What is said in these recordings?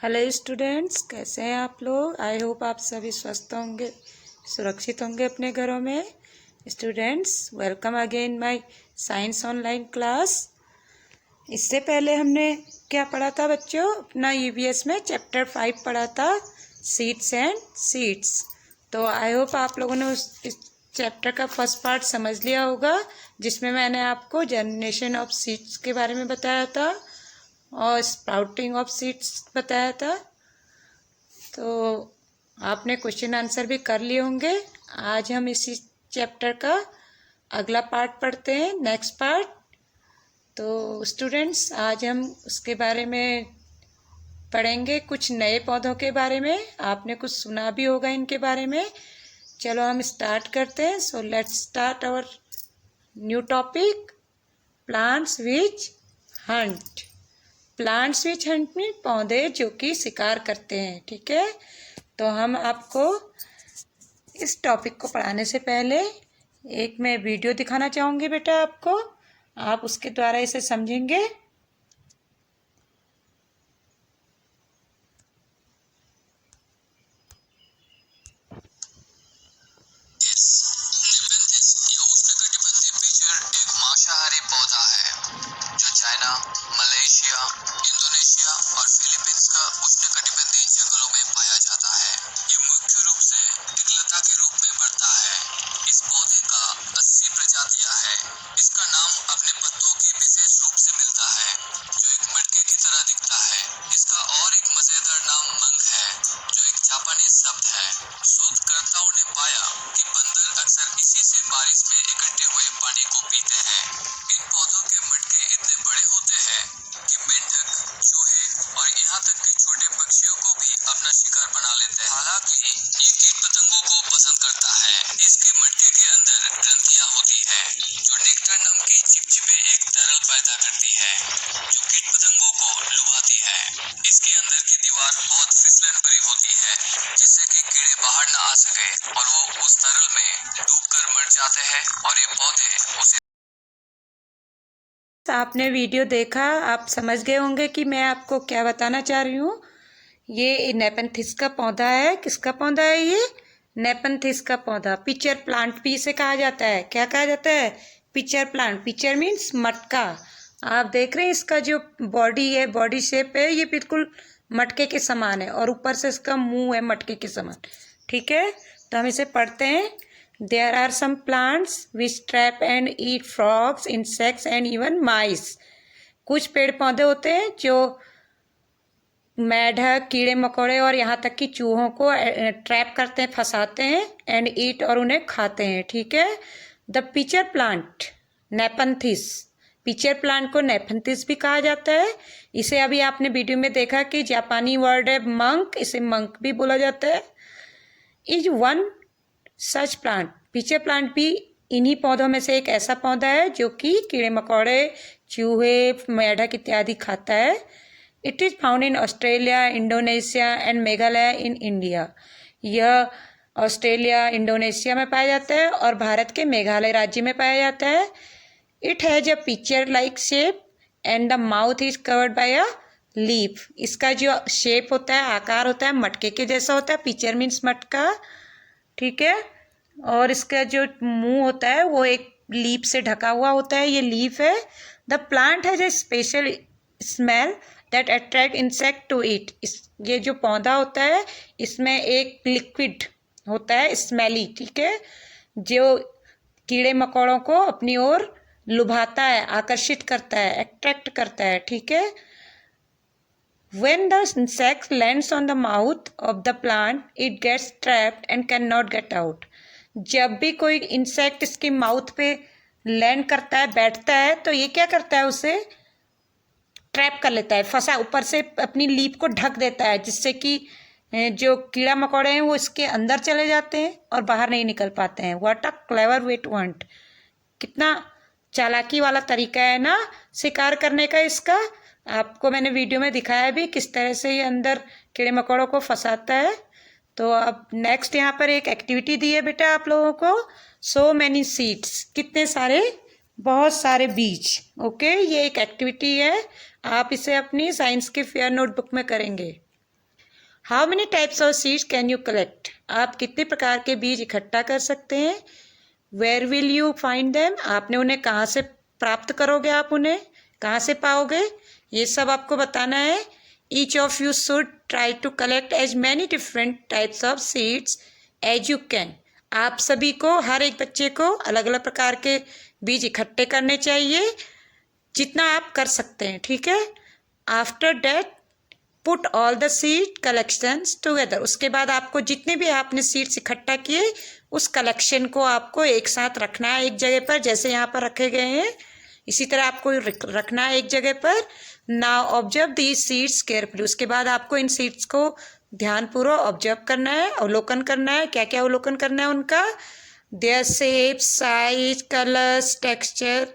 Hello students, कैसे हैं आप लोग। आई होप आप सभी स्वस्थ होंगे, सुरक्षित होंगे अपने घरों में। Students, welcome again my science online class. इससे पहले हमने क्या पढ़ा था बच्चों, अपना ईवीएस में चैप्टर 5 पढ़ा था, सीड्स एंड सीड्स। तो आई होप आप लोगों ने इस चैप्टर का फर्स्ट पार्ट समझ लिया होगा, जिसमें मैंने आपको जर्मिनेशन ऑफ सीड्स के बारे में बताया था और स्प्राउटिंग ऑफ सीड्स बताया था। तो आपने क्वेश्चन आंसर भी कर लिए होंगे। आज हम इसी चैप्टर का अगला पार्ट पढ़ते हैं, नेक्स्ट पार्ट। तो स्टूडेंट्स, आज हम उसके बारे में पढ़ेंगे, कुछ नए पौधों के बारे में। आपने कुछ सुना भी होगा इनके बारे में। चलो हम स्टार्ट करते हैं। So let's start our new topic, plants which hunt. Plants which hunt में पौधे जो कि शिकार करते हैं, ठीक है। तो हम आपको इस टॉपिक को पढ़ाने से पहले एक मैं वीडियो दिखाना चाहूँगी बेटा आपको, आप उसके द्वारा इसे समझेंगे। मांसाहारी पौधा है जो चाइना, मलेशिया, इंडोनेशिया और फिलीपींस का उष्णकटिबंधीय जंगलों में पाया जाता है। ये मुख्य रूप से एक लता के रूप में बढ़ता है। इस पौधे का 80 प्रजातियां हैं। इसका नाम अपने पत्तों के विशेष रूप से मिलता है, जो एक मटके की तरह दिखता है। इसका और एक मजेदार नाम मंग है, जो एक जापानीज शब्द है। शोधकर्ताओं ने पाया कि बंदर अक्सर इसी से बारिश में इकट्ठे हुए पानी को पीते हैं। इन पौधों के मटके इतने बड़े होते हैं कि मेंढक, चूहे और यहाँ तक कि छोटे पक्षियों को भी अपना शिकार बना लेते हैं। हालांकि ये कीट पतंगों को पसंद करता है। इसके मटके के अंदर ग्रंथियां होती है जो नेक्टर नाम की चिपचिपे एक तरल पैदा करती है, जो कीट पतंगों को लुभाती है। इसके अंदर की दीवार बहुत फिसलन भरी होती है, जिससे कि कीड़े बाहर न आ सके और वो उस तरल में डूबकर मर जाते हैं और ये पौधे उसे। आपने वीडियो देखा, आप समझ गए होंगे कि मैं आपको क्या बताना चाह रही हूँ। ये नेपंथिस का पौधा है। किसका पौधा है ये? नेपंथिस का पौधा। पिचर प्लांट भी इसे कहा जाता है। क्या कहा जाता है? Pitcher plant. पिचर मीन्स मटका। आप देख रहे हैं इसका जो बॉडी है, बॉडी शेप है, ये बिल्कुल मटके के समान है और ऊपर से इसका मुंह है मटके के समान, ठीक है। तो हम इसे पढ़ते हैं। There are some plants which trap and eat frogs, insects and even mice. कुछ पेड़ पौधे होते हैं जो मेढक, कीड़े मकोड़े और यहाँ तक कि चूहों को ट्रैप करते हैं, फंसाते हैं, एंड ईट और उन्हें खाते हैं, ठीक है। The pitcher plant nepenthes. Pitcher plant को नेपंथिस भी कहा जाता है। इसे अभी आपने वीडियो में देखा कि जापानी वर्ड है मंक, इसे मंक भी बोला जाता है। Is one such plant. Pitcher plant भी इन्हीं पौधों में से एक ऐसा पौधा है जो कि कीड़े मकोड़े, चूहे, मेढक इत्यादि खाता है। It is found in Australia, Indonesia and Meghalaya in India. यह ऑस्ट्रेलिया, इंडोनेशिया में पाया जाता है और भारत के मेघालय राज्य में पाया जाता है। It has a picture like shape and the mouth is covered by a leaf. इसका जो शेप होता है, आकार होता है, मटके के जैसा होता है। पिक्चर मीन्स मटका, ठीक है। और इसका जो मुंह होता है वो एक लीफ से ढका हुआ होता है, ये लीफ है। The plant has a special smell that attract insect to it. ये जो पौधा होता है इसमें एक लिक्विड होता है स्मेली, ठीक है, जो कीड़े मकोड़ों को अपनी ओर लुभाता है, आकर्षित करता है, अट्रैक्ट करता है, ठीक है। When the insect lands on the mouth of the plant, it gets trapped and cannot get out. जब भी कोई इंसेक्ट इसके माउथ पे लैंड करता है, बैठता है, तो ये क्या करता है, उसे ट्रैप कर लेता है, फंसा, ऊपर से अपनी लीफ को ढक देता है, जिससे कि जो कीड़ा मकोड़े हैं वो इसके अंदर चले जाते हैं और बाहर नहीं निकल पाते हैं। What a clever way to hunt. कितना चालाकी वाला तरीका है ना शिकार करने का इसका। आपको मैंने वीडियो में दिखाया भी किस तरह से ये अंदर कीड़े मकोड़ों को फंसाता है। तो अब नेक्स्ट यहाँ पर एक एक्टिविटी दी है बेटा आप लोगों को। सो मैनी सीड्स, कितने सारे, बहुत सारे बीज, ओके। ये एक एक्टिविटी है, आप इसे अपनी साइंस के फेयर नोटबुक में करेंगे। How many types of seeds can you collect? आप कितने प्रकार के बीज इकट्ठा कर सकते हैं? Where will you find them? आपने उन्हें कहाँ से प्राप्त करोगे, आप उन्हें कहाँ से पाओगे, ये सब आपको बताना है। Each of you should try to collect as many different types of seeds as you can. आप सभी को, हर एक बच्चे को अलग अलग प्रकार के बीज इकट्ठे करने चाहिए, जितना आप कर सकते हैं, ठीक है। After that put all the seed collections together. उसके बाद आपको जितने भी आपने सीड्स इकट्ठा किए उस कलेक्शन को आपको एक साथ रखना है एक जगह पर, जैसे यहाँ पर रखे गए हैं इसी तरह आपको रखना है एक जगह पर। Now observe these seeds carefully. उसके बाद आपको इन सीड्स को ध्यानपूर्वक ऑब्जर्व करना है, अवलोकन करना है। क्या क्या अवलोकन करना है उनका? Their shape, size, colours, texture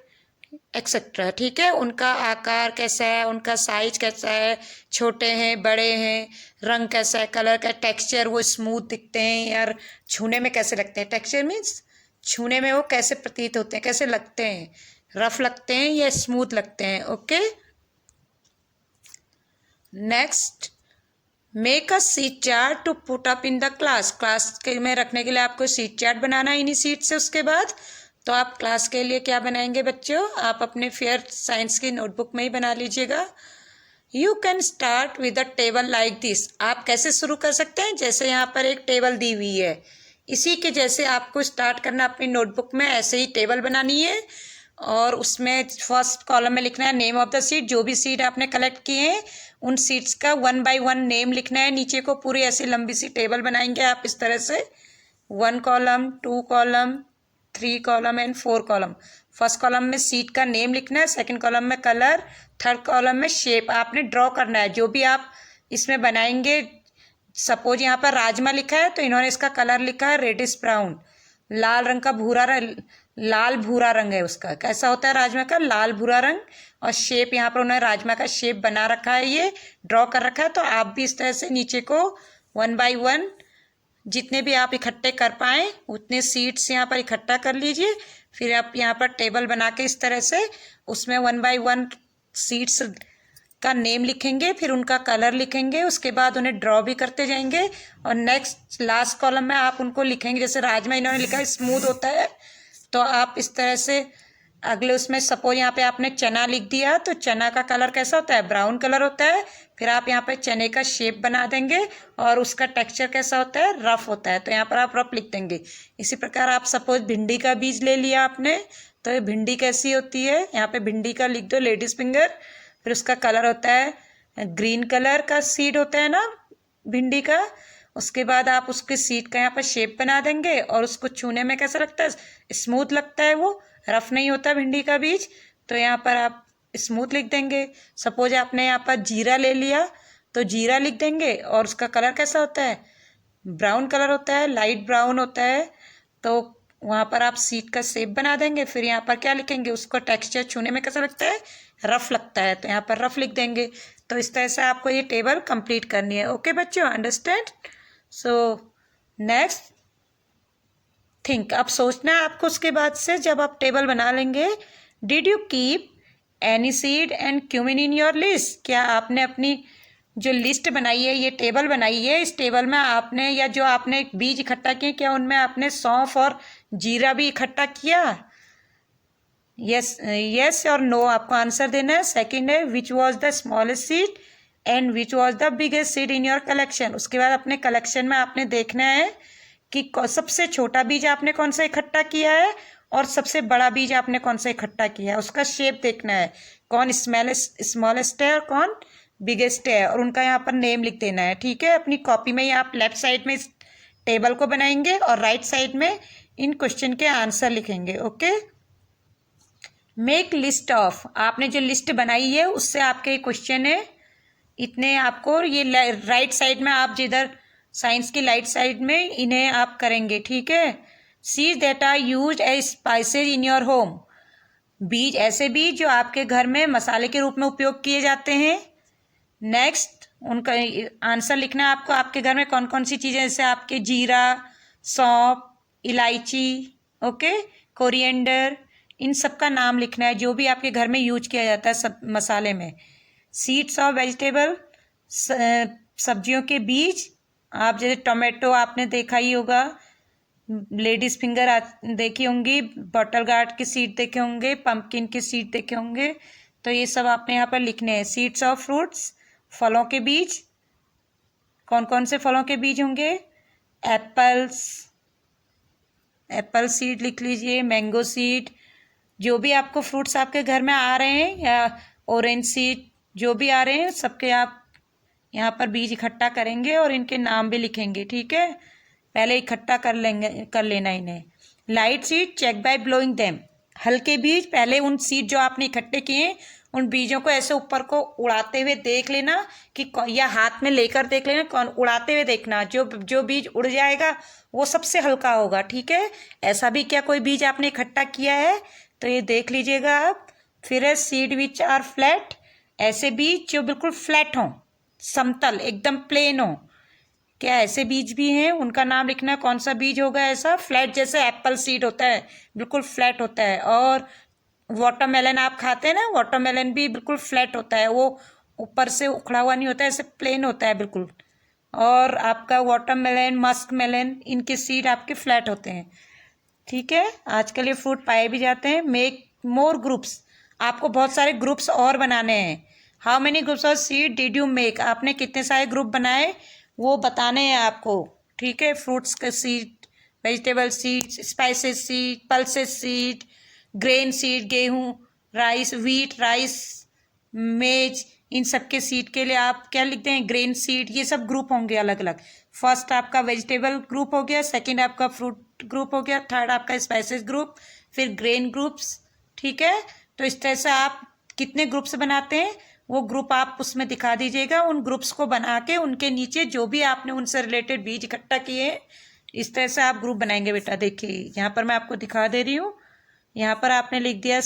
etcetera, ठीक है। उनका आकार कैसा है, उनका साइज कैसा है, छोटे हैं, बड़े हैं, रंग कैसा है, कलर का टेक्सचर, वो स्मूथ दिखते हैं या छूने में कैसे लगते हैं। टेक्सचर मीन्स छूने में वो कैसे प्रतीत होते हैं, कैसे लगते हैं, रफ लगते हैं या स्मूथ लगते हैं। Okay, next make a seat chart to put up in the class. Class में रखने के लिए आपको सीट चार्ट बनाना है इन्हीं सीट से। उसके बाद तो आप क्लास के लिए क्या बनाएंगे बच्चों? आप अपने फेयर साइंस की नोटबुक में ही बना लीजिएगा। You can start with a table like this. आप कैसे शुरू कर सकते हैं? जैसे यहाँ पर एक टेबल दी हुई है, इसी के जैसे आपको स्टार्ट करना अपनी नोटबुक में। ऐसे ही टेबल बनानी है और उसमें फर्स्ट कॉलम में लिखना है नेम ऑफ द सीट। जो भी सीट आपने कलेक्ट किए हैं उन सीट्स का 1 बाय 1 नेम लिखना है। नीचे को पूरी ऐसी लंबी सी टेबल बनाएंगे आप इस तरह से, 1 column, 2 column, 3 column and 4 column. First column में सीट का नेम लिखना है, सेकंड कॉलम में कलर, थर्ड कॉलम में शेप आपने ड्रॉ करना है। जो भी आप इसमें बनाएंगे, सपोज यहाँ पर राजमा लिखा है तो इन्होंने इसका कलर लिखा है रेडिश ब्राउन। लाल रंग का लाल भूरा रंग है उसका। कैसा होता है राजमा का? लाल भूरा रंग। और शेप यहाँ पर उन्होंने राजमा का शेप बना रखा है, ये ड्रॉ कर रखा है। तो आप भी इस तरह से नीचे को 1 बाय 1 जितने भी आप इकट्ठे कर पाए उतने सीड्स यहाँ पर इकट्ठा कर लीजिए। फिर आप यहाँ पर टेबल बना के इस तरह से उसमें 1 बाय 1 सीड्स का नेम लिखेंगे, फिर उनका कलर लिखेंगे, उसके बाद उन्हें ड्रॉ भी करते जाएंगे। और नेक्स्ट लास्ट कॉलम में आप उनको लिखेंगे। जैसे राजमा इन्होंने लिखा है स्मूथ होता है, तो आप इस तरह से अगले उसमें सपोज यहाँ पे आपने चना लिख दिया तो चना का कलर कैसा होता है? ब्राउन कलर होता है। फिर आप यहाँ पे चने का शेप बना देंगे और उसका टेक्सचर कैसा होता है? रफ होता है। तो यहाँ पर आप रफ लिख देंगे। इसी प्रकार आप सपोज भिंडी का बीज ले लिया आपने, तो ये भिंडी कैसी होती है? यहाँ पे भिंडी का लिख दो लेडीज फिंगर। फिर उसका कलर होता है ग्रीन कलर का सीड होता है ना भिंडी का। उसके बाद आप उसके सीड का यहाँ पर शेप बना देंगे और उसको छूने में कैसा लगता है? स्मूथ लगता है, वो रफ नहीं होता भिंडी का बीज। तो यहाँ पर आप स्मूथ लिख देंगे। सपोज आपने यहाँ पर जीरा ले लिया तो जीरा लिख देंगे और उसका कलर कैसा होता है? ब्राउन कलर होता है, लाइट ब्राउन होता है। तो वहाँ पर आप सीड का शेप बना देंगे। फिर यहाँ पर क्या लिखेंगे? उसको टेक्सचर छूने में कैसा लगता है? रफ लगता है। तो यहाँ पर रफ लिख देंगे। तो इस तरह से आपको ये टेबल कंप्लीट करनी है। ओके बच्चों, अंडरस्टैंड? सो नेक्स्ट थिंक, अब सोचना है आपको उसके बाद से जब आप टेबल बना लेंगे, did you keep any seed and cumin in your list? क्या आपने अपनी जो लिस्ट बनाई है, ये टेबल बनाई है, इस टेबल में आपने या जो आपने बीज इकट्ठा किए क्या उनमें आपने सौंफ और जीरा भी इकट्ठा किया? यस और नो आपको आंसर देना है। सेकंड है which was the smallest seed and which was the biggest seed in your collection. उसके बाद अपने कलेक्शन में आपने देखना है कि सबसे छोटा बीज आपने कौन सा इकट्ठा किया है और सबसे बड़ा बीज आपने कौन सा इकट्ठा किया है। उसका शेप देखना है, कौन स्मॉलेस्ट है और कौन बिगेस्ट है, और उनका यहाँ पर नेम लिख देना है। ठीक है, अपनी कॉपी में ही आप लेफ्ट साइड में इस टेबल को बनाएंगे और राइट साइड में इन क्वेश्चन के आंसर लिखेंगे। ओके, मेक लिस्ट ऑफ, आपने जो लिस्ट बनाई है उससे आपके क्वेश्चन है इतने आपको, ये राइट साइड में आप जिधर साइंस की लाइट साइड में इन्हें आप करेंगे। ठीक है, seeds that are used as spices in your home, बीज ऐसे बीज जो आपके घर में मसाले के रूप में उपयोग किए जाते हैं। नेक्स्ट उनका आंसर लिखना है आपको, आपके घर में कौन कौन सी चीज़ें, जैसे आपके जीरा, सौंफ, इलायची, ओके, कोरिएंडर, इन सब का नाम लिखना है जो भी आपके घर में यूज किया जाता है सब मसाले में। सीड्स ऑफ वेजिटेबल, सब्जियों के बीज, आप जैसे टोमेटो आपने देखा ही होगा, लेडीज फिंगर देखी होंगी, बॉटल गार्ड के सीड देखे होंगे, पंपकिन के सीड देखे होंगे। तो ये सब आपने यहाँ पर लिखने हैं। सीड्स ऑफ फ्रूट्स, फलों के बीज, कौन कौन से फलों के बीज होंगे? एप्पल्स, एप्पल सीड लिख लीजिए, मैंगो सीड, जो भी आपको फ्रूट्स आपके घर में आ रहे हैं, या ऑरेंज सीड, जो भी आ रहे हैं सबके आप यहाँ पर बीज इकट्ठा करेंगे और इनके नाम भी लिखेंगे, ठीक है। पहले इकट्ठा कर लेना इन्हें। Light seed check by blowing them, हल्के बीज पहले उन सीड जो आपने इकट्ठे किए उन बीजों को ऐसे ऊपर को उड़ाते हुए देख लेना कि, या हाथ में लेकर देख लेना, कौन उड़ाते हुए देखना, जो बीज उड़ जाएगा वो सबसे हल्का होगा, ठीक है। ऐसा भी क्या कोई बीज आपने इकट्ठा किया है तो ये देख लीजिएगा आप। फिर है सीड विच आर फ्लैट, ऐसे बीज जो बिल्कुल फ्लैट हों, समतल एकदम प्लेन हो। क्या ऐसे बीज भी हैं? उनका नाम लिखना, कौन सा बीज होगा ऐसा फ्लैट, जैसे एप्पल सीड होता है बिल्कुल फ्लैट होता है। और वाटरमेलन आप खाते हैं ना, वाटरमेलन भी बिल्कुल फ्लैट होता है, वो ऊपर से उखड़ा हुआ नहीं होता है, ऐसे प्लेन होता है बिल्कुल। और आपका वाटरमेलन, मस्क मेलन, इनके सीड आपके फ्लैट होते हैं, ठीक है। आजकल ये फ्रूट पाए भी जाते हैं। मेक मोर ग्रुप्स, आपको बहुत सारे ग्रुप्स और बनाने हैं। How many groups of seed did you make, आपने कितने सारे ग्रुप बनाए वो बताने हैं आपको, ठीक है। फ्रूट्स का seed, vegetable seed, spices seed, pulses seed, grain seed, गेहूं, राइस, व्हीट, राइस, मेज, इन सब के सीड के लिए आप क्या लिखते हैं? Grain seed. ये सब ग्रुप होंगे अलग अलग। फर्स्ट आपका वेजिटेबल ग्रुप हो गया, सेकंड आपका फ्रूट ग्रुप हो गया, थर्ड आपका स्पाइसेस ग्रुप, फिर ग्रेन ग्रुप्स, ठीक है। तो इस तरह से आप कितने ग्रुप्स बनाते हैं वो ग्रुप आप उसमें दिखा दीजिएगा। उन ग्रुप्स को बना के उनके नीचे जो भी आपने उनसे रिलेटेड बीज इकट्ठा किए, इस तरह से आप ग्रुप बनाएंगे बेटा। देखिए यहाँ पर मैं आपको दिखा दे रही हूँ। यहाँ पर आपने लिख दिया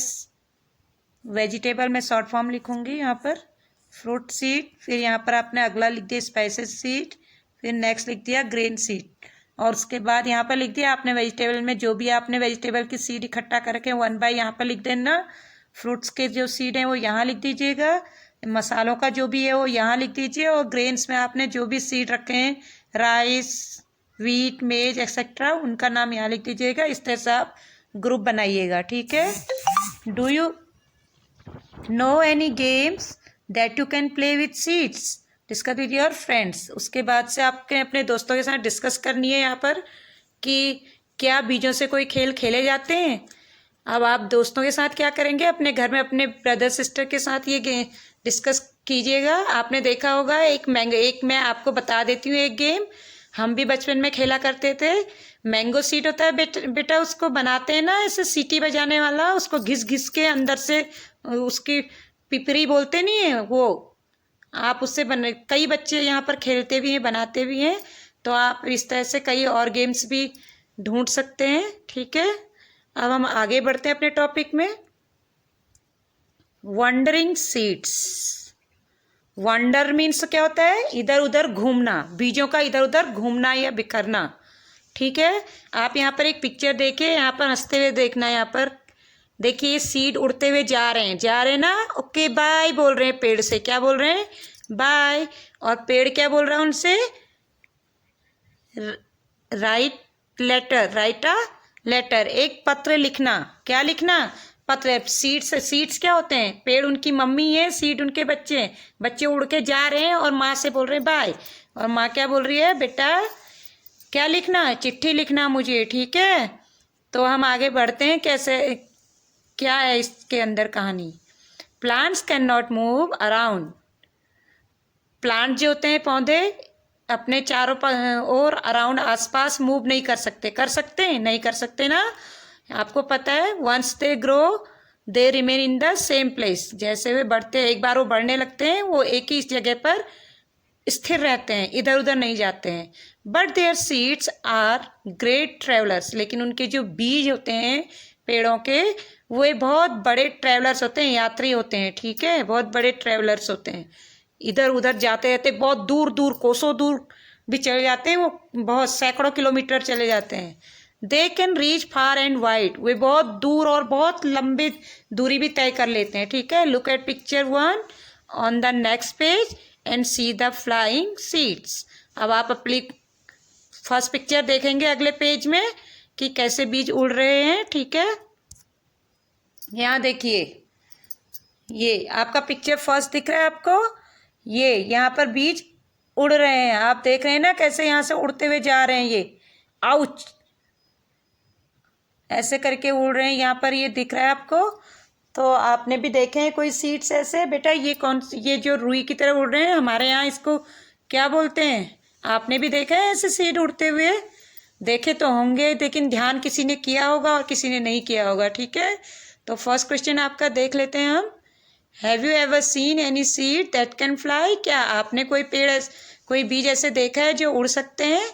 वेजिटेबल, मैं शॉर्ट फॉर्म लिखूंगी यहाँ पर, फ्रूट सीड, फिर यहाँ पर आपने अगला लिख दिया स्पाइसेस सीड, फिर नेक्स्ट लिख दिया ग्रेन सीड, और उसके बाद यहाँ पर लिख दिया आपने वेजिटेबल में जो भी आपने वेजिटेबल की सीड इकट्ठा करके 1 बाय यहाँ पर लिख देना। फ्रूट्स के जो सीड हैं वो यहाँ लिख दीजिएगा, मसालों का जो भी है वो यहाँ लिख दीजिए, और ग्रेन्स में आपने जो भी सीड रखे हैं, राइस, व्हीट, मेज एक्सेट्रा, उनका नाम यहाँ लिख दीजिएगा। इस तरह से आप ग्रुप बनाइएगा, ठीक है। Do you no any games that you can play with seeds, discuss with your friends. उसके बाद से आपके अपने दोस्तों के साथ डिस्कस करनी है यहाँ पर कि क्या बीजों से कोई खेल खेले जाते हैं। अब आप दोस्तों के साथ क्या करेंगे, अपने घर में अपने ब्रदर सिस्टर के साथ ये डिस्कस कीजिएगा। आपने देखा होगा एक मैं आपको बता देती हूँ एक गेम, हम भी बचपन में खेला करते थे। मैंगो सीड होता है बेटा, उसको बनाते हैं ना ऐसे सीटी बजाने वाला, उसको घिस घिस के अंदर से उसकी पिपरी बोलते नहीं है वो, आप उससे कई बच्चे यहाँ पर खेलते भी हैं, बनाते भी हैं। तो आप इस तरह से कई और गेम्स भी ढूंढ सकते हैं, ठीक है। अब हम आगे बढ़ते हैं अपने टॉपिक में। वंडरिंग सीड्स, वंडर मीन्स क्या होता है? इधर उधर घूमना, बीजों का इधर उधर घूमना या बिखरना, ठीक है। आप यहाँ पर एक पिक्चर देखिए, यहाँ पर हंसते हुए देखना। यहाँ पर देखिए सीड उड़ते हुए जा रहे हैं ना, ओके बाय बोल रहे हैं पेड़ से, क्या बोल रहे हैं? बाय। और पेड़ क्या बोल रहा है उनसे? राइट लेटर, एक पत्र लिखना। क्या लिखना? पत्र। सीड्स क्या होते हैं? पेड़ उनकी मम्मी है, सीड उनके बच्चे हैं। बच्चे उड़ के जा रहे हैं और माँ से बोल रहे हैं बाय, और माँ क्या बोल रही है? बेटा क्या लिखना? चिट्ठी लिखना मुझे, ठीक है। तो हम आगे बढ़ते हैं, कैसे क्या है इसके अंदर कहानी। Plants can not move around, plant जो होते हैं पौधे अपने चारों ओर अराउंड आसपास मूव नहीं कर सकते। कर सकते हैं? नहीं कर सकते ना, आपको पता है। Once they grow they remain in the same place, जैसे वे बढ़ते हैं, एक बार वो बढ़ने लगते हैं, वो एक ही जगह पर स्थिर रहते हैं, इधर उधर नहीं जाते हैं। But their seeds are great travellers, लेकिन उनके जो बीज होते हैं पेड़ों के, वो बहुत बड़े ट्रेवलर्स होते हैं, यात्री होते हैं, ठीक है। बहुत बड़े ट्रेवलर्स होते हैं, इधर उधर जाते रहते, बहुत दूर दूर, कोसों दूर भी चले जाते हैं, वो बहुत सैकड़ों किलोमीटर चले जाते हैं। They can reach far and wide, वे बहुत दूर और बहुत लंबी दूरी भी तय कर लेते हैं, ठीक है। Look at picture 1 on the next page. and see the flying seeds. अब आप अपनी फर्स्ट पिक्चर देखेंगे अगले पेज में कि कैसे बीज उड़ रहे हैं, ठीक है। यहाँ देखिए, ये आपका पिक्चर फर्स्ट दिख रहा है आपको, ये यहाँ पर बीज उड़ रहे हैं, आप देख रहे हैं ना कैसे यहाँ से उड़ते हुए जा रहे हैं, ये आउच ऐसे करके उड़ रहे हैं, यहाँ पर ये दिख रहा है आपको। तो आपने भी देखे हैं कोई सीड्स ऐसे बेटा, ये जो रुई की तरह उड़ रहे हैं, हमारे यहाँ इसको क्या बोलते हैं, आपने भी देखा है ऐसे सीड उड़ते हुए? देखे तो होंगे, लेकिन ध्यान किसी ने किया होगा और किसी ने नहीं किया होगा, ठीक है। तो फर्स्ट क्वेश्चन आपका देख लेते हैं हम। Have you ever seen any seed that can fly? क्या आपने कोई बीज ऐसे देखा है जो उड़ सकते हैं?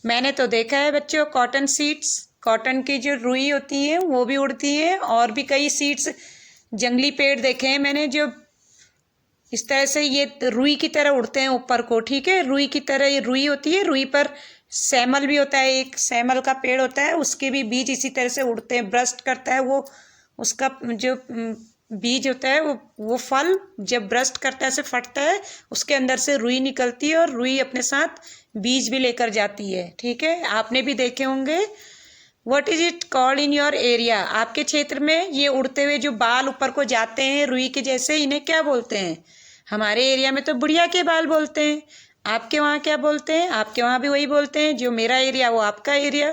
मैंने तो देखा है बच्चों, कॉटन सीड्स, कॉटन की जो रुई होती है वो भी उड़ती है, और भी कई सीड्स, जंगली पेड़ देखे हैं मैंने जो इस तरह से ये रुई की तरह उड़ते हैं ऊपर को, ठीक है। रुई की तरह ये रुई होती है, रुई पर सैमल भी होता है, एक सैमल का पेड़ होता है, उसके भी बीज इसी तरह से उड़ते हैं, ब्रस्ट करता है वो, उसका जो बीज होता है वो फल जब ब्रस्ट करता है, से फटता है, उसके अंदर से रुई निकलती है और रुई अपने साथ बीज भी लेकर जाती है, ठीक है। आपने भी देखे होंगे। What is it called in your area? आपके क्षेत्र में ये उड़ते हुए जो बाल ऊपर को जाते हैं रुई के जैसे, इन्हें क्या बोलते हैं? हमारे एरिया में तो बुढ़िया के बाल बोलते हैं। आपके वहाँ क्या बोलते हैं? आपके वहाँ भी वही बोलते हैं, जो मेरा एरिया वो आपका एरिया,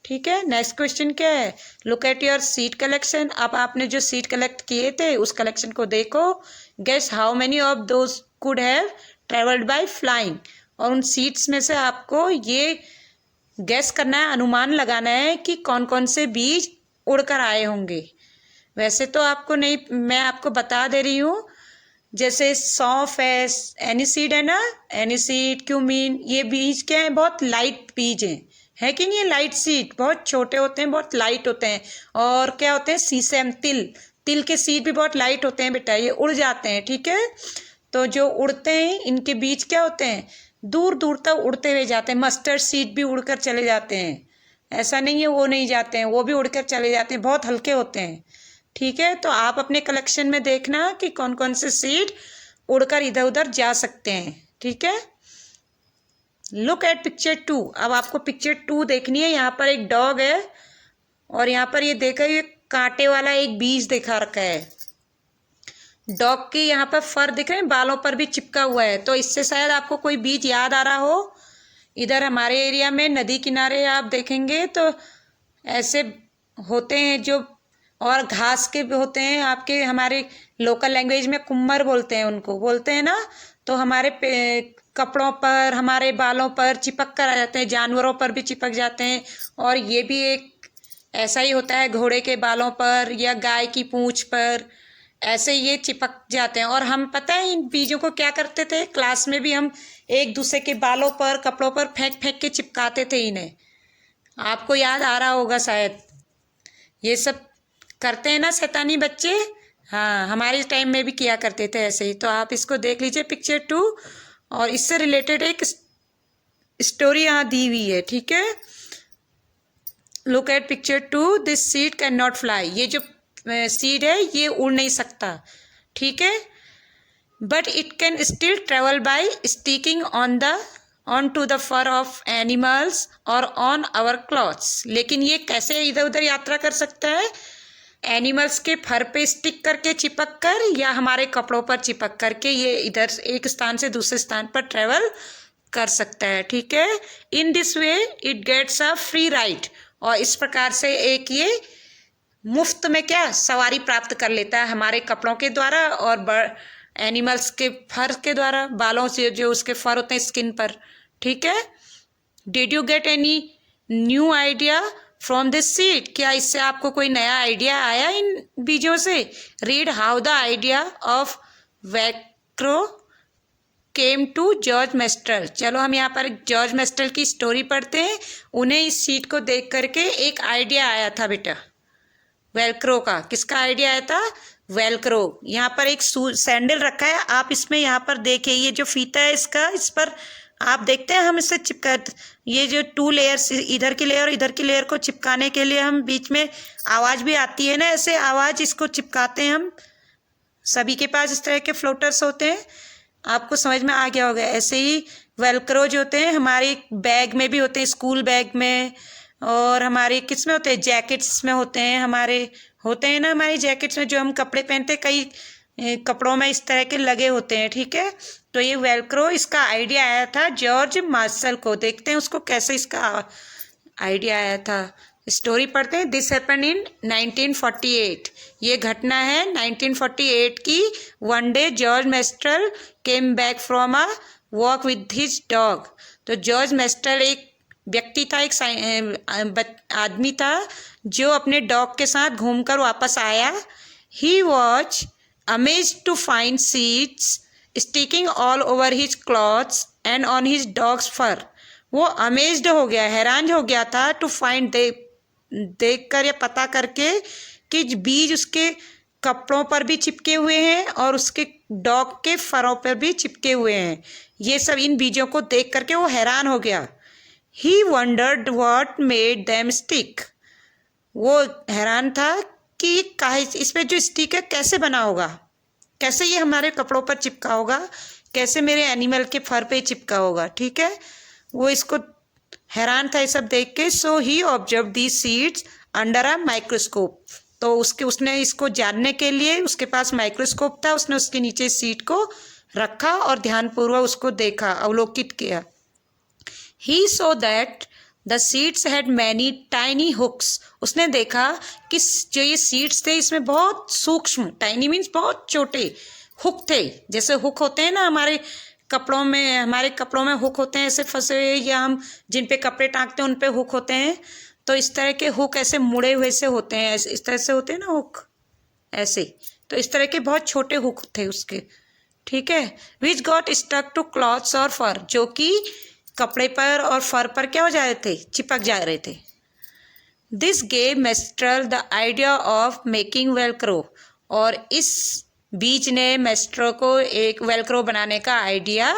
ठीक है। नेक्स्ट क्वेश्चन क्या है? Look at your seed collection. अब आपने जो सीड कलेक्ट किए थे उस कलेक्शन को देखो। Guess how many of those could have travelled by flying. और उन सीड्स में से आपको ये गैस करना है, अनुमान लगाना है कि कौन कौन से बीज उड़कर आए होंगे। वैसे तो आपको नहीं, मैं आपको बता दे रही हूँ, जैसे सौंफ है, एनीसीड है ना, एनीसीड, क्यूमीन, ये बीज क्या है, बहुत लाइट बीज हैं, है कि नहीं? ये लाइट सीड बहुत छोटे होते हैं, बहुत लाइट होते हैं। और क्या होते हैं? सीसम, तिल के सीड भी बहुत लाइट होते हैं बेटा, ये उड़ जाते हैं, ठीक है। तो जो उड़ते हैं इनके बीज क्या होते हैं? दूर दूर तक उड़ते हुए जाते हैं। मस्टर्ड सीड भी उड़कर चले जाते हैं, ऐसा नहीं है वो नहीं जाते हैं, वो भी उड़कर चले जाते हैं, बहुत हल्के होते हैं, ठीक है। तो आप अपने कलेक्शन में देखना कि कौन कौन से सीड उड़कर इधर उधर जा सकते हैं, ठीक है। Look at picture 2। अब आपको पिक्चर 2 देखनी है। यहाँ पर एक डॉग है और यहाँ पर ये देखा, ये कांटे वाला एक बीज दिखा रखा है। डॉग के यहाँ पर फर दिख रहे हैं, बालों पर भी चिपका हुआ है, तो इससे शायद आपको कोई बीज याद आ रहा हो। इधर हमारे एरिया में नदी किनारे आप देखेंगे तो ऐसे होते हैं जो, और घास के भी होते हैं, आपके हमारे लोकल लैंग्वेज में कुम्मर बोलते हैं उनको, बोलते हैं ना। तो हमारे कपड़ों पर, हमारे बालों पर चिपक कर आ जाते हैं, जानवरों पर भी चिपक जाते हैं। और ये भी एक ऐसा ही होता है, घोड़े के बालों पर या गाय की पूंछ पर ऐसे ये चिपक जाते हैं। और हम पता है इन बीजों को क्या करते थे, क्लास में भी हम एक दूसरे के बालों पर, कपड़ों पर फेंक फेंक के चिपकाते थे इन्हें, आपको याद आ रहा होगा शायद। ये सब करते हैं ना शैतानी बच्चे, हाँ हमारे टाइम में भी किया करते थे ऐसे ही। तो आप इसको देख लीजिए पिक्चर 2, और इससे रिलेटेड एक स्टोरी यहाँ दी हुई है, ठीक है। Look at picture 2। This seed can not fly. ये जो सीड है ये उड़ नहीं सकता, ठीक है। But it can still travel by sticking on to the fur of animals और ऑन आवर क्लॉथ्स। लेकिन ये कैसे इधर उधर यात्रा कर सकता है? एनिमल्स के फर पे स्टिक करके, चिपक कर, या हमारे कपड़ों पर चिपक करके ये इधर एक स्थान से दूसरे स्थान पर ट्रेवल कर सकता है, ठीक है। In this way it gets a free ride. और इस प्रकार से एक ये मुफ्त में क्या सवारी प्राप्त कर लेता है हमारे कपड़ों के द्वारा और एनिमल्स के फर के द्वारा, बालों से जो उसके फर होते हैं स्किन पर, ठीक है। Did you get any new idea from this seed? क्या इससे आपको कोई नया आइडिया आया इन बीजों से? Read how the idea of Velcro came to George Mestral. चलो हम यहाँ पर जॉर्ज मेस्ट्रल की स्टोरी पढ़ते हैं। उन्हें इस सीड को देख करके एक आइडिया आया था बेटा, वेल्क्रो का। किसका आइडिया आया था? वेल्क्रो। यहाँ पर एक सैंडल रखा है, आप इसमें यहाँ पर देखिए, ये जो फीता है इसका, इस पर आप देखते हैं हम इससे चिपका, ये जो 2 लेयर्स, इधर की लेयर और इधर की लेयर को चिपकाने के लिए हम बीच में आवाज़ भी आती है ना, ऐसे आवाज़, इसको चिपकाते हैं हम। सभी के पास इस तरह के फ्लोटर्स होते हैं। आपको समझ में आ गया होगा। ऐसे ही वेलक्रो जो होते हैं हमारे बैग में भी होते हैं, स्कूल बैग में, और हमारे किस में होते हैं, जैकेट्स में होते हैं, हमारे होते हैं ना, हमारी जैकेट्स में जो हम कपड़े पहनते हैं, कई कपड़ों में इस तरह के लगे होते हैं, ठीक है। तो ये वेलक्रो, इसका आइडिया आया था जॉर्ज मार्शल को। देखते हैं उसको कैसे इसका आइडिया आया था। स्टोरी पढ़ते हैं। This happen in 1948। ये घटना है 1948 की। One day George menstrual came back from a walk with his dog. तो जॉर्ज मेस्ट्रल एक व्यक्ति था, एक आदमी था जो अपने डॉग के साथ घूमकर वापस आया। He was amazed to find seeds sticking all over his clothes and on his dog's fur. वो अमेज्ड हो गया, हैरान हो गया था, टू फाइंड देख कर या पता करके कि बीज उसके कपड़ों पर भी चिपके हुए हैं और उसके डॉग के फरों पर भी चिपके हुए हैं। ये सब इन बीजों को देख करके वो हैरान हो गया। He wondered what made them stick. वो हैरान था कि काहे इस पे जो स्टिक है कैसे बना होगा, कैसे ये हमारे कपड़ों पर चिपका होगा, कैसे मेरे एनिमल के फर पे चिपका होगा, ठीक है। वो इसको हैरान था ये सब देख के। So he observed the seeds under a microscope. तो उसने इसको जानने के लिए उसके पास माइक्रोस्कोप था, उसने उसके नीचे सीड को रखा और ध्यानपूर्वक उसको देखा, अवलोकित किया। He saw that the seeds had many tiny hooks. उसने देखा कि जो ये सीड्स थे इसमें बहुत सूक्ष्म, टाइनी मीन्स बहुत छोटे हुक थे। जैसे हुक होते हैं ना हमारे कपड़ों में हुक होते हैं ऐसे फंसे हुए, या हम जिन पे कपड़े टांगते हैं उन पे हुक होते हैं। तो इस तरह के हुक ऐसे मुड़े हुए से होते हैं, इस तरह से होते हैं ना हुक ऐसे। तो इस तरह के बहुत छोटे हुक थे उसके, ठीक है। Which got stuck to clothes और फर, जो कि कपड़े पर और फर पर क्या हो जा रहे थे, चिपक जा रहे थे। This gave menstrual the idea of making Velcro. और इस बीज ने मेस्ट्रो को एक वेलक्रो बनाने का आइडिया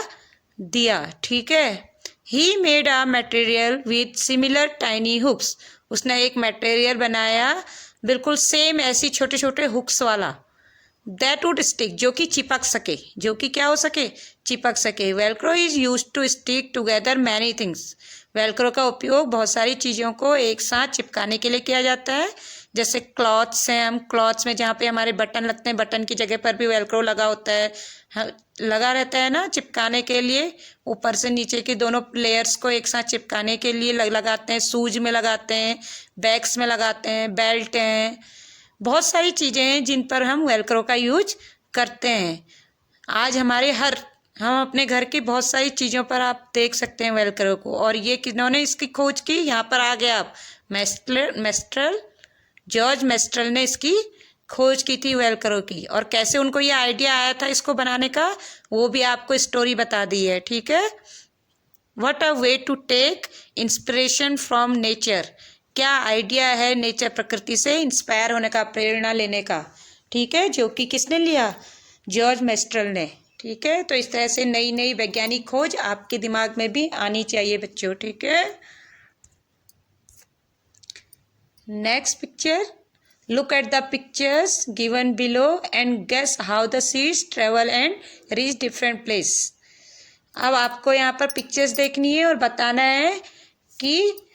दिया, ठीक है। He made a material with similar tiny hooks. उसने एक मटेरियल बनाया बिल्कुल सेम ऐसी छोटे छोटे हुक्स वाला, दैट वुड स्टिक, जो कि चिपक सके, जो कि क्या हो सके, चिपक सके। Velcro is use to stick together many things. Velcro का उपयोग बहुत सारी चीज़ों को एक साथ चिपकाने के लिए किया जाता है। जैसे क्लॉथ्स हैं, हम क्लॉथ्स में जहाँ पे हमारे बटन लगते हैं, बटन की जगह पर भी वेलक्रो लगा होता है, लगा रहता है ना चिपकाने के लिए। ऊपर से नीचे के दोनों लेयर्स को एक साथ चिपकाने के लिए लगाते हैं। शूज में लगाते हैं, बैग्स में लगाते हैं, बेल्ट हैं, बहुत सारी चीज़ें हैं जिन पर हम वेलक्रो का यूज करते हैं। आज हम अपने घर की बहुत सारी चीज़ों पर आप देख सकते हैं वेलक्रो को। और ये किन्होंने इसकी खोज की, यहाँ पर आ गया आप, जॉर्ज मेस्ट्रल ने इसकी खोज की थी वेलक्रो की। और कैसे उनको ये आइडिया आया था इसको बनाने का, वो भी आपको स्टोरी बता दी है, ठीक है। What a way to take inspiration from nature. क्या आइडिया है नेचर, प्रकृति से इंस्पायर होने का, प्रेरणा लेने का, ठीक है, जो कि किसने लिया, जॉर्ज मेस्ट्रल ने, ठीक है। तो इस तरह से नई नई वैज्ञानिक खोज आपके दिमाग में भी आनी चाहिए बच्चों, ठीक है। Next picture, look at the pictures given below and guess how the seeds travel and reach different place. अब आपको यहाँ पर पिक्चर्स देखनी है और बताना है कि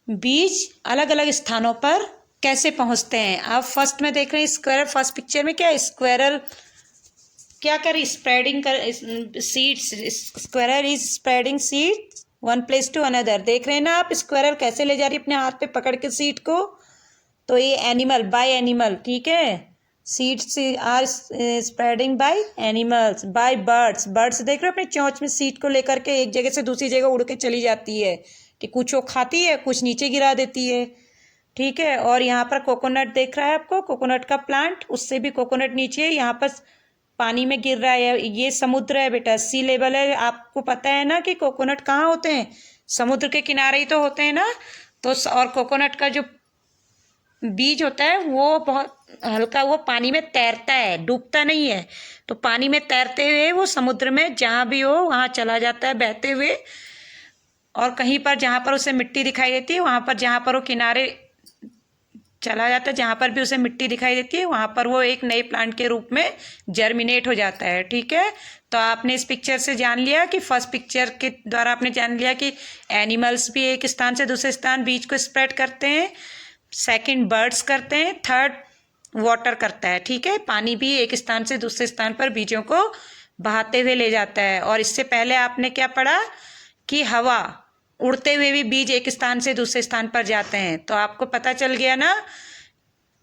बीज अलग अलग स्थानों पर कैसे पहुँचते हैं। आप फर्स्ट में देख रहे हैं स्क्वायरल, फर्स्ट पिक्चर में क्या स्क्वायरल क्या कर स्प्रेडिंग कर seeds, squirrel is spreading seeds one place to another. देख रहे हैं ना आप स्क्वायरल कैसे ले जा रही है अपने हाथ पे पकड़ के सीड को। तो ये एनिमल बाय एनिमल, ठीक है, seeds are spreading by animals, by birds. Birds देख रहे हो अपने चोंच में सीड को लेकर के एक जगह से दूसरी जगह उड़ के चली जाती है, कि कुछ वो खाती है कुछ नीचे गिरा देती है, ठीक है। और यहाँ पर कोकोनट देख रहा है आपको, कोकोनट का प्लांट, उससे भी कोकोनट नीचे है, यहाँ पर पानी में गिर रहा है। ये समुद्र है बेटा, सी लेवल है। आपको पता है ना कि कोकोनट कहाँ होते हैं, समुद्र के किनारे ही तो होते हैं ना। तो और कोकोनट का जो बीज होता है वो बहुत हल्का, वो पानी में तैरता है, डूबता नहीं है। तो पानी में तैरते हुए वो समुद्र में जहाँ भी हो वहाँ चला जाता है बहते हुए। और कहीं पर जहाँ पर उसे मिट्टी दिखाई देती है, वहाँ पर जहाँ पर वो किनारे चला जाता है, जहाँ पर भी उसे मिट्टी दिखाई देती है वहाँ पर वो एक नए प्लांट के रूप में जर्मिनेट हो जाता है। ठीक है, तो आपने इस पिक्चर से जान लिया कि फर्स्ट पिक्चर के द्वारा आपने जान लिया कि एनिमल्स भी एक स्थान से दूसरे स्थान बीज को स्प्रेड करते हैं, सेकंड बर्ड्स करते हैं, थर्ड वाटर करता है। ठीक है, पानी भी एक स्थान से दूसरे स्थान पर बीजों को बहाते हुए ले जाता है। और इससे पहले आपने क्या पढ़ा कि हवा उड़ते हुए भी बीज एक स्थान से दूसरे स्थान पर जाते हैं। तो आपको पता चल गया ना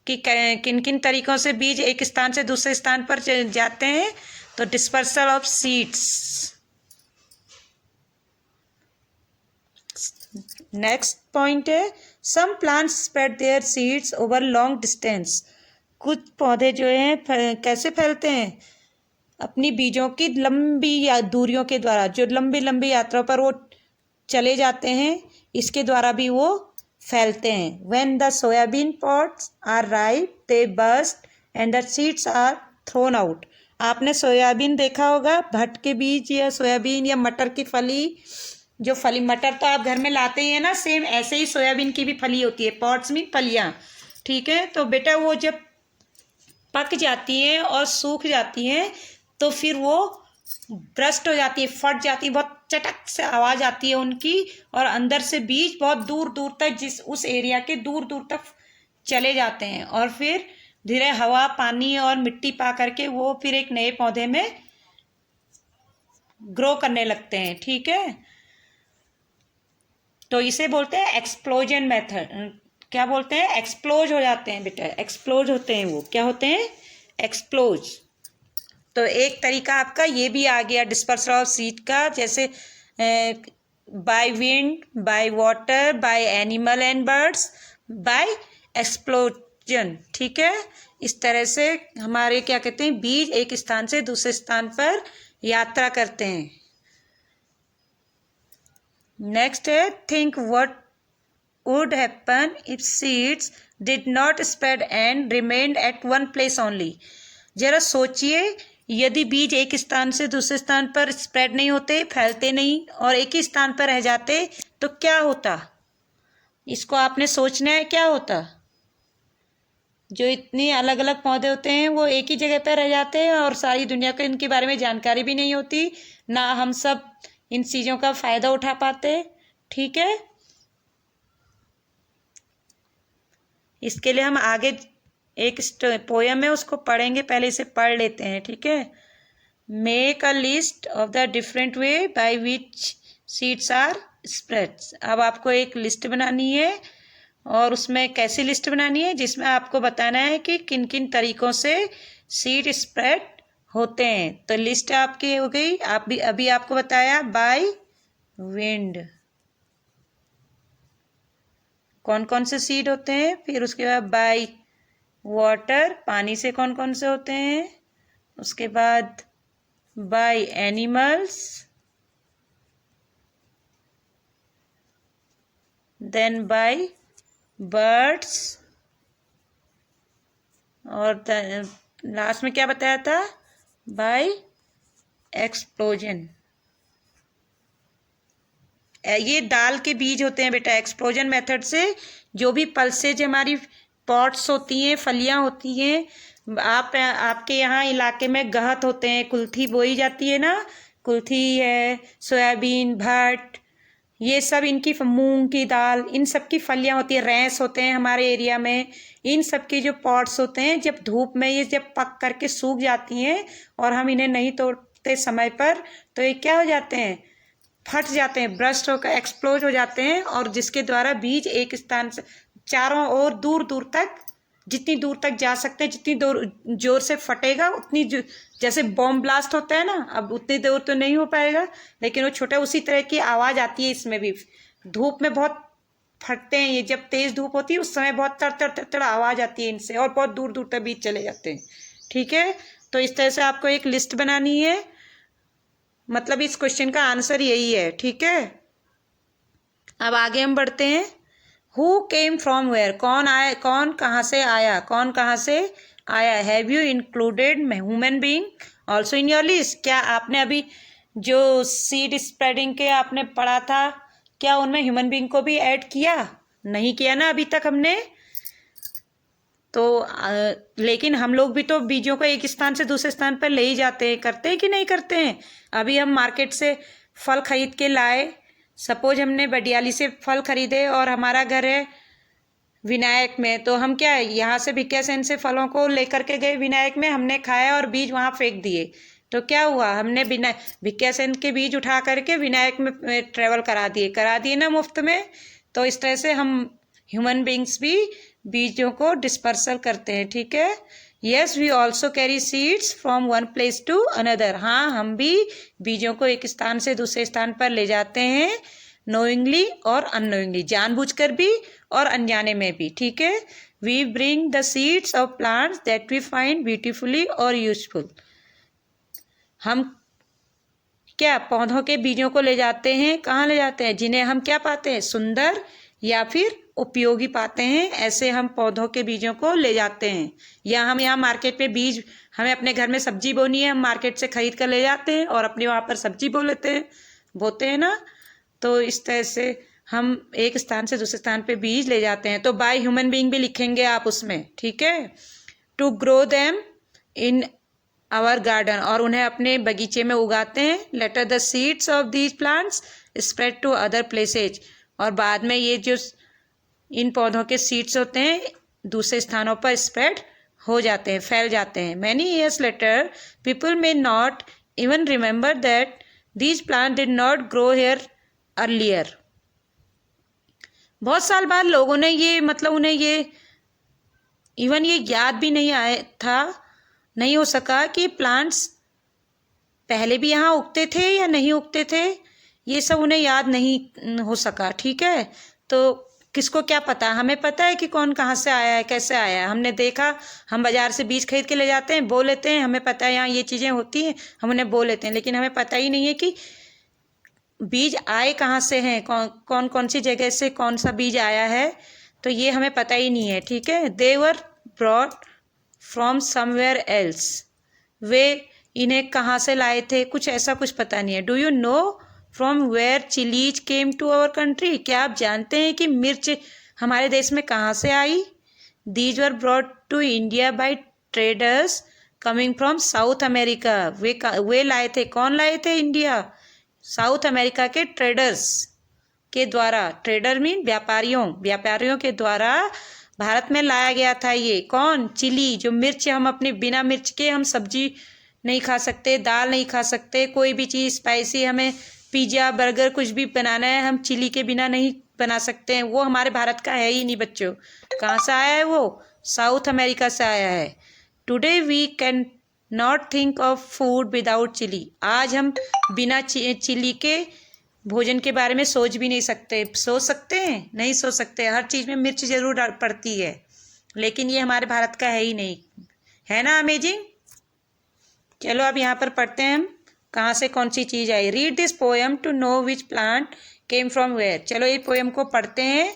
कि किन किन तरीकों से बीज एक स्थान से दूसरे स्थान पर जाते हैं। तो dispersal of seeds. Next point है some plants spread their seeds over long distance. कुछ पौधे जो हैं कैसे फैलते हैं, अपनी बीजों की लंबी या दूरियों के द्वारा, जो लंबी लंबी यात्राओं पर वो चले जाते हैं, इसके द्वारा भी वो फैलते हैं। When the soybean pods are ripe, they burst and the seeds are thrown out. आपने सोयाबीन देखा होगा, भट के बीज या सोयाबीन या मटर की फली, जो फली मटर तो आप घर में लाते ही है ना, सेम ऐसे ही सोयाबीन की भी फली होती है, पॉड्स में फलियाँ। ठीक है, तो बेटा वो जब पक जाती हैं और सूख जाती हैं तो फिर वो ब्रस्ट हो जाती है, फट जाती है, बहुत चटक से आवाज आती है उनकी, और अंदर से बीज बहुत दूर दूर तक, उस एरिया के दूर दूर तक चले जाते हैं, और फिर धीरे हवा पानी और मिट्टी पा करके वो फिर एक नए पौधे में ग्रो करने लगते हैं। ठीक है, तो इसे बोलते हैं एक्सप्लोजन मेथड। क्या बोलते हैं? एक्सप्लोज हो जाते हैं बेटा, एक्सप्लोज होते हैं। वो क्या होते हैं? एक्सप्लोज। तो एक तरीका आपका ये भी आ गया डिस्पर्सल ऑफ सीड का, जैसे by wind, by water, by animal and birds, by explosion. ठीक है, इस तरह से हमारे क्या कहते हैं, बीज एक स्थान से दूसरे स्थान पर यात्रा करते हैं। नेक्स्ट है think what would happen if seeds did not spread and remained at one place only. जरा सोचिए, यदि बीज एक स्थान से दूसरे स्थान पर स्प्रेड नहीं होते, फैलते नहीं, और एक ही स्थान पर रह जाते, तो क्या होता? इसको आपने सोचना है, क्या होता? जो इतनी अलग अलग पौधे होते हैं वो एक ही जगह पर रह जाते हैं और सारी दुनिया को इनके बारे में जानकारी भी नहीं होती, ना हम सब इन चीज़ों का फ़ायदा उठा पाते। ठीक है, इसके लिए हम आगे एक पोयम है उसको पढ़ेंगे, पहले इसे पढ़ लेते हैं। ठीक है, make a list of the different way by which seeds are spreads. अब आपको एक लिस्ट बनानी है, और उसमें कैसी लिस्ट बनानी है, जिसमें आपको बताना है कि किन किन तरीकों से सीड स्प्रेड होते हैं। तो लिस्ट आपकी हो गई, आप भी अभी आपको बताया बाय विंड कौन कौन से सीड होते हैं, फिर उसके बाद बाय वाटर पानी से कौन कौन से होते हैं, उसके बाद by animals, then by birds, और लास्ट में क्या बताया था? By explosion. ये दाल के बीज होते हैं बेटा। एक्सप्लोजन मेथड से जो भी पल्सेज हमारी पॉट्स होती हैं, फलियां होती हैं, आपके यहाँ इलाके में गहत होते हैं, कुल्थी बोई जाती है ना, कुल्थी है, सोयाबीन, भट, ये सब इनकी, मूंग की दाल, इन सब की फलियां होती है, रैंस होते हैं हमारे एरिया में। इन सब के जो पॉट्स होते हैं, जब धूप में ये जब पक करके सूख जाती हैं और हम इन्हें नहीं तोड़ते समय पर, तो ये क्या हो जाते हैं? फट जाते हैं, ब्रस्ट होकर एक्सप्लोज हो जाते हैं, और जिसके द्वारा बीज एक स्थान से चारों ओर दूर दूर तक, जितनी दूर तक जा सकते हैं, जितनी दूर जोर से फटेगा उतनी, जैसे बॉम्ब ब्लास्ट होता है ना, अब उतनी दूर तो नहीं हो पाएगा, लेकिन वो छोटा, उसी तरह की आवाज़ आती है इसमें भी। धूप में बहुत फटते हैं ये, जब तेज़ धूप होती है उस समय बहुत तड़ आवाज़ आती है इनसे, और बहुत दूर दूर तक बीज चले जाते हैं। ठीक है, तो इस तरह से आपको एक लिस्ट बनानी है, मतलब इस क्वेश्चन का आंसर यही है। ठीक है, अब आगे हम बढ़ते हैं। हु केम फ्रॉम वेयर, कौन आया, कौन कहाँ से आया, कौन कहाँ से आया। Have you included human being also in your list. क्या आपने अभी जो सीड स्प्रेडिंग के आपने पढ़ा था, क्या उनमें ह्यूमन बीइंग को भी ऐड किया? नहीं किया ना अभी तक हमने। तो लेकिन हम लोग भी तो बीजों को एक स्थान से दूसरे स्थान पर ले ही जाते हैं, करते हैं कि नहीं करते हैं। अभी हम मार्केट से फल खरीद के लाए, सपोज हमने बडियाली से फल खरीदे और हमारा घर है विनायक में, तो हम क्या है यहाँ से भिक्यासेन से फलों को लेकर के गए विनायक में, हमने खाया और बीज वहाँ फेंक दिए, तो क्या हुआ, हमने भिक्यासेन के बीज उठा करके विनायक में ट्रेवल करा दिए ना मुफ्त में। तो इस तरह से हम ह्यूमन बींग्स भी बीजों को डिस्पर्सल करते हैं, ठीक है। Yes we also carry seeds from one place to another, हाँ हम भी बीजों को एक स्थान से दूसरे स्थान पर ले जाते हैं, नोइंगली और अननोइंगली, जानबूझकर भी और अनजाने में भी, ठीक है। We bring the seeds of plants that we find beautifully और यूजफुल, हम क्या पौधों के बीजों को ले जाते हैं, कहाँ ले जाते हैं, जिन्हें हम क्या पाते हैं, सुंदर या फिर उपयोगी पाते हैं, ऐसे हम पौधों के बीजों को ले जाते हैं। या हम यहाँ मार्केट में बीज, हमें अपने घर में सब्जी बोनी है, हम मार्केट से खरीद कर ले जाते हैं और अपने वहाँ पर सब्जी बोते हैं ना। तो इस तरह से हम एक स्थान से दूसरे स्थान पे बीज ले जाते हैं। तो बाय ह्यूमन बीइंग भी लिखेंगे आप उसमें, ठीक है। To grow them in our garden, और उन्हें अपने बगीचे में उगाते हैं। Later the seeds of these plants spread to other places, और बाद में ये जो इन पौधों के सीड्स होते हैं दूसरे स्थानों पर स्प्रेड हो जाते हैं, फैल जाते हैं। Many years later people may not even remember that these plant did not grow here earlier, बहुत साल बाद लोगों ने ये उन्हें ये इवन ये याद भी नहीं हो सका कि प्लांट्स पहले भी यहाँ उगते थे या नहीं उगते थे, ये सब उन्हें याद नहीं हो सका, ठीक है। तो किसको क्या पता, हमें पता है कि कौन कहाँ से आया है, कैसे आया है, हमने देखा, हम बाजार से बीज खरीद के ले जाते हैं, बो लेते हैं, हमें पता है यहाँ ये चीज़ें होती हैं, हम उन्हें बो लेते हैं, लेकिन हमें पता ही नहीं है कि बीज आए कहाँ से हैं, कौन सी जगह से कौन सा बीज आया है, तो ये हमें पता ही नहीं है, ठीक है। They were brought from somewhere else, वे इन्हें कहाँ से लाए थे, कुछ पता नहीं है। Do you know from where chillies came to our country, क्या आप जानते हैं कि मिर्च हमारे देश में कहाँ से आई। These were brought to India by traders coming from South America, वे लाए थे, कौन लाए थे, इंडिया, साउथ अमेरिका के ट्रेडर्स के द्वारा, ट्रेडर मीन व्यापारियों के द्वारा भारत में लाया गया था। ये कौन, चिली, जो मिर्च, हम अपने बिना मिर्च के हम सब्जी नहीं खा सकते, दाल नहीं खा सकते, कोई भी चीज़ स्पाइसी, हमें पिज़्ज़ा बर्गर कुछ भी बनाना है, हम चिली के बिना नहीं बना सकते हैं, वो हमारे भारत का है ही नहीं बच्चों। कहाँ से आया है वो, साउथ अमेरिका से आया है। Today we can not think of food without chilli, आज हम बिना चिली के भोजन के बारे में सोच भी नहीं सकते। सोच सकते हैं, नहीं सोच सकते, हर चीज़ में मिर्च जरूर पड़ती है, लेकिन ये हमारे भारत का है ही नहीं, है ना अमेजिंग। चलो अब यहाँ पर पढ़ते हैं हम कहाँ से कौन सी चीज़ आई। Read this poem to know which plant came from where, चलो ये पोएम को पढ़ते हैं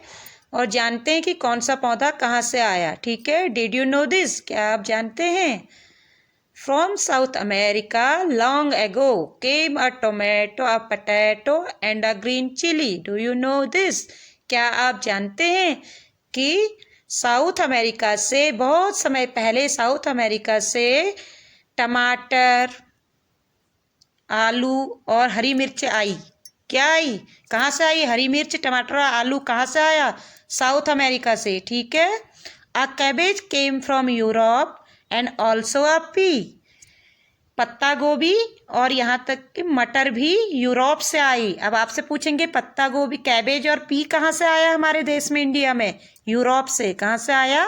और जानते हैं कि कौन सा पौधा कहाँ से आया, ठीक है। डिड यू नो दिस, क्या आप जानते हैं। From South America long ago came a tomato, a potato and a green chili. Do you know this? क्या आप जानते हैं कि साउथ अमेरिका से बहुत समय पहले साउथ अमेरिका से टमाटर, आलू और हरी मिर्च आई। क्या आई, कहाँ से आई, हरी मिर्च, टमाटर और आलू कहाँ से आया, साउथ अमेरिका से, ठीक है। A cabbage came from Europe and also a P, पत्ता गोभी और यहाँ तक कि मटर भी यूरोप से आई। अब आपसे पूछेंगे पत्ता गोभी, कैबेज और पी कहाँ से आया हमारे देश में, इंडिया में, यूरोप से। कहाँ से आया,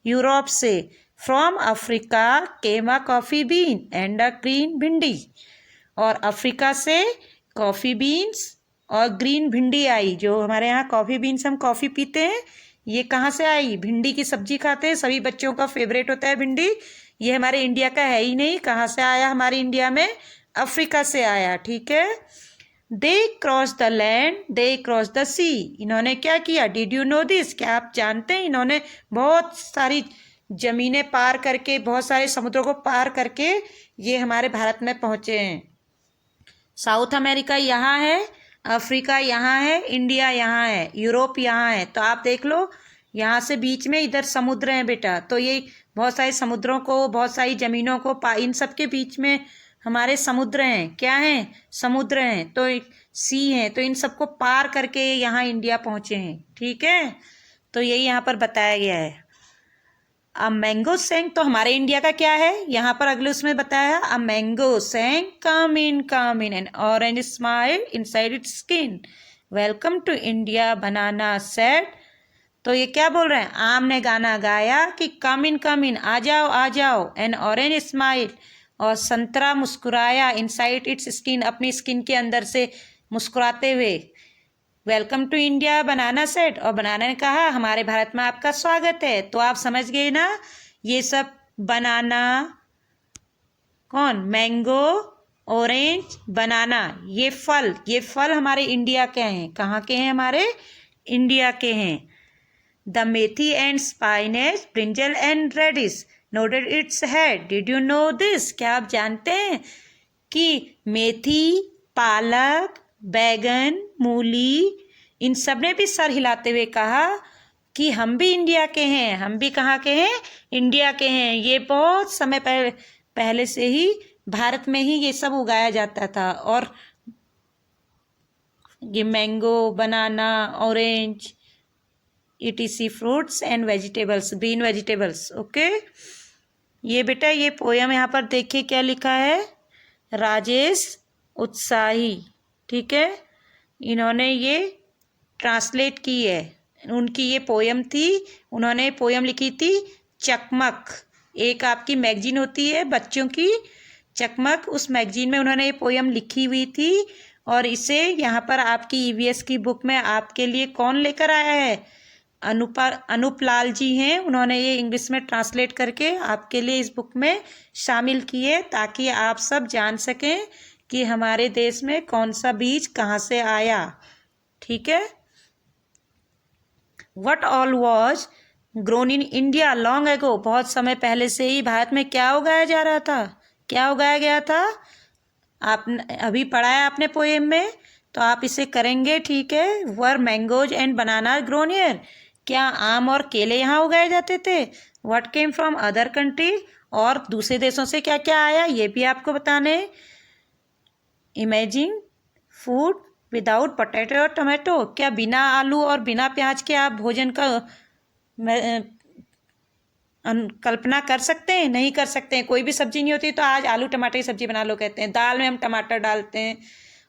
यूरोप से। From Africa came a coffee been and a green भिंडी, और अफ्रीका से कॉफ़ी बीन्स और ग्रीन भिंडी आई। जो हमारे यहाँ कॉफ़ी बीन्स, हम कॉफ़ी पीते हैं, ये कहाँ से आई, भिंडी की सब्जी खाते हैं, सभी बच्चों का फेवरेट होता है भिंडी, ये हमारे इंडिया का है ही नहीं, कहाँ से आया हमारे इंडिया में, अफ्रीका से आया, ठीक है। They cross the land, they cross the sea, इन्होंने क्या किया, डिड यू नो दिस, क्या आप जानते हैं, इन्होंने बहुत सारी जमीनें पार करके, बहुत सारे समुद्रों को पार करके ये हमारे भारत में पहुँचे हैं। साउथ अमेरिका यहाँ है, अफ्रीका यहाँ है, इंडिया यहाँ है, यूरोप यहाँ है। तो आप देख लो यहाँ से बीच में इधर समुद्र है बेटा, तो ये बहुत सारे समुद्रों को, बहुत सारी जमीनों को इन सब के बीच में हमारे समुद्र हैं। क्या हैं? समुद्र हैं, तो सी हैं, तो इन सबको पार करके यहाँ इंडिया पहुँचे हैं। ठीक है, तो यही यहाँ पर बताया गया है। अ मैंगो सेंग, तो हमारे इंडिया का क्या है यहाँ पर अगले उसमें बताया, a mango sang come in an orange smile inside it's skin, welcome to India banana said. तो ये क्या बोल रहे हैं? आम ने गाना गाया कि कम इन आ जाओ, एन ऑरेंज स्माइल, और संतरा मुस्कुराया, इनसाइड इट्स स्किन, अपनी स्किन के अंदर से मुस्कुराते हुए, welcome to India banana said, और बनाना ने कहा हमारे भारत में आपका स्वागत है। तो आप समझ गए ना, ये सब बनाना, कौन? मैंगो, ऑरेंज, बनाना, ये फल हमारे इंडिया के हैं। कहाँ के हैं? हमारे इंडिया के हैं। The methi and spinach, brinjal and radish nodded its head, did you know this? क्या आप जानते हैं कि मेथी, पालक, बैगन, मूली, इन सब ने भी सर हिलाते हुए कहा कि हम भी इंडिया के हैं। हम भी कहाँ के हैं? इंडिया के हैं। ये बहुत समय पहले से ही भारत में ही ये सब उगाया जाता था। और ये mango, banana, orange, ETC fruits and vegetables, green vegetables. Okay, ये बेटा ये पोयम यहाँ पर देखिए क्या लिखा है, राजेश उत्साही। ठीक है, इन्होंने ये ट्रांसलेट की है, उनकी ये पोयम थी। उन्होंने पोयम लिखी थी चकमक, एक आपकी मैगजीन होती है बच्चों की, चकमक, उस मैगजीन में उन्होंने ये पोयम लिखी हुई थी। और इसे यहाँ पर आपकी EVS की बुक में आपके लिए कौन लेकर आया है? अनूप लाल जी हैं। उन्होंने ये इंग्लिश में ट्रांसलेट करके आपके लिए इस बुक में शामिल किए, ताकि आप सब जान सकें कि हमारे देश में कौन सा बीज कहाँ से आया। ठीक है, what all was grown in India long ago, बहुत समय पहले से ही भारत में क्या उगाया जा रहा था? क्या उगाया गया था? आपने अभी पढ़ा है आपने पोएम में, तो आप इसे करेंगे। ठीक है, were mangoes and banana grown here, क्या आम और केले यहाँ उगाए जाते थे? What came from other country, और दूसरे देशों से क्या क्या आया ये भी आपको बताने। इमेजिन फूड विदाउट पोटैटो और टमाटो, क्या बिना आलू और बिना प्याज के आप भोजन का कल्पना कर सकते हैं? नहीं कर सकते हैं। कोई भी सब्जी नहीं होती तो आज आलू टमाटर की सब्जी बना लो कहते हैं, दाल में हम टमाटर डालते हैं,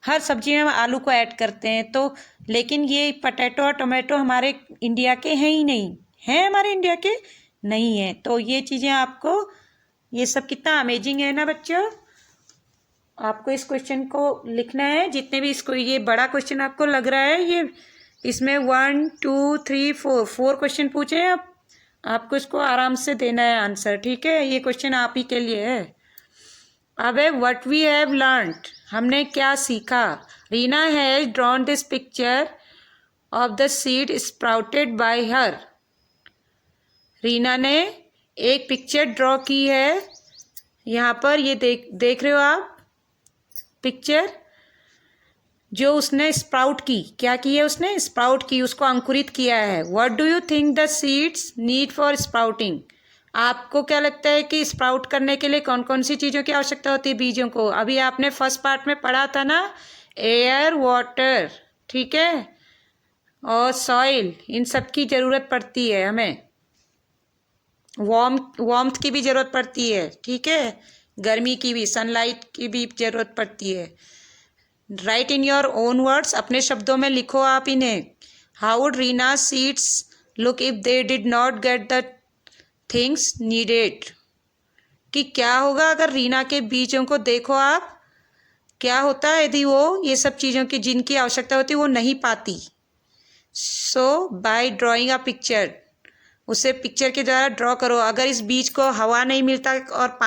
हर सब्जी में हम आलू को ऐड करते हैं। तो लेकिन ये पोटैटो और टमाटो हमारे इंडिया के हैं ही नहीं, हैं हमारे इंडिया के नहीं हैं। तो ये चीज़ें आपको, ये सब कितना अमेजिंग है ना बच्चों। आपको इस क्वेश्चन को लिखना है, जितने भी इसको, ये बड़ा क्वेश्चन आपको लग रहा है, ये इसमें 1 2 3 4 क्वेश्चन पूछे हैं। आपको इसको आराम से देना है आंसर। ठीक है, ये क्वेश्चन आप ही के लिए है। अब है व्हाट वी हैव लर्नड, हमने क्या सीखा। Reena has drawn this picture of the seed sprouted bye हर, रीना ने एक पिक्चर ड्रॉ की है यहाँ पर, ये देख रहे हो आप पिक्चर, जो उसने स्प्राउट की, क्या की है उसने? स्प्राउट की, उसको अंकुरित किया है। What do you think the seeds need for sprouting, आपको क्या लगता है कि स्प्राउट करने के लिए कौन कौन सी चीज़ों की आवश्यकता होती है बीजों को? अभी आपने फर्स्ट पार्ट में पढ़ा था ना, एयर, वाटर, ठीक है, और सॉइल, इन सब की ज़रूरत पड़ती है हमें। वार्मथ की भी ज़रूरत पड़ती है, ठीक है, गर्मी की भी, सनलाइट की भी ज़रूरत पड़ती है। Right in your own words, अपने शब्दों में लिखो आप इन्हें। How would Reena seeds look if they did not get the things needed, कि क्या होगा अगर रीना के बीजों को देखो आप, क्या होता है यदि वो ये सब चीज़ों की जिनकी आवश्यकता होती है वो नहीं पाती। सो बाय ड्राइंग अ पिक्चर, उसे पिक्चर के द्वारा ड्रॉ करो। अगर इस बीज को हवा नहीं मिलता और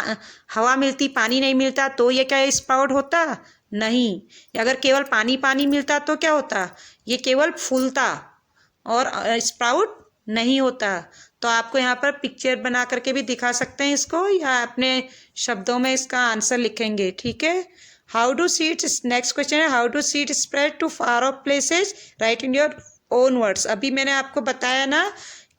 हवा मिलती, पानी नहीं मिलता, तो ये क्या स्प्राउट होता? नहीं। अगर केवल पानी पानी मिलता तो क्या होता? ये केवल फूलता और स्प्राउट नहीं होता। तो आपको यहाँ पर पिक्चर बना करके भी दिखा सकते हैं इसको, या अपने शब्दों में इसका आंसर लिखेंगे। ठीक है, how do seeds, next question है, how do seed spread to far off places, write in your own words. अभी मैंने आपको बताया ना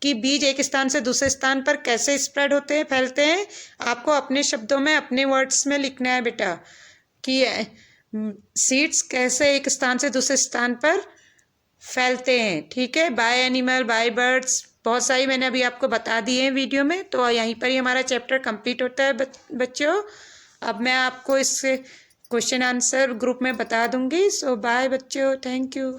कि बीज एक स्थान से दूसरे स्थान पर कैसे स्प्रेड होते हैं, फैलते हैं। आपको अपने शब्दों में, अपने वर्ड्स में लिखना है बेटा कि सीड्स कैसे एक स्थान से दूसरे स्थान पर फैलते हैं। ठीक है, बाय एनिमल, बाय बर्ड्स, बहुत सारी मैंने अभी आपको बता दी है वीडियो में। तो यहीं पर ही हमारा चैप्टर कंप्लीट होता है बच्चों। अब मैं आपको इस क्वेश्चन आंसर ग्रुप में बता दूंगी। सो बाय बच्चों, थैंक यू।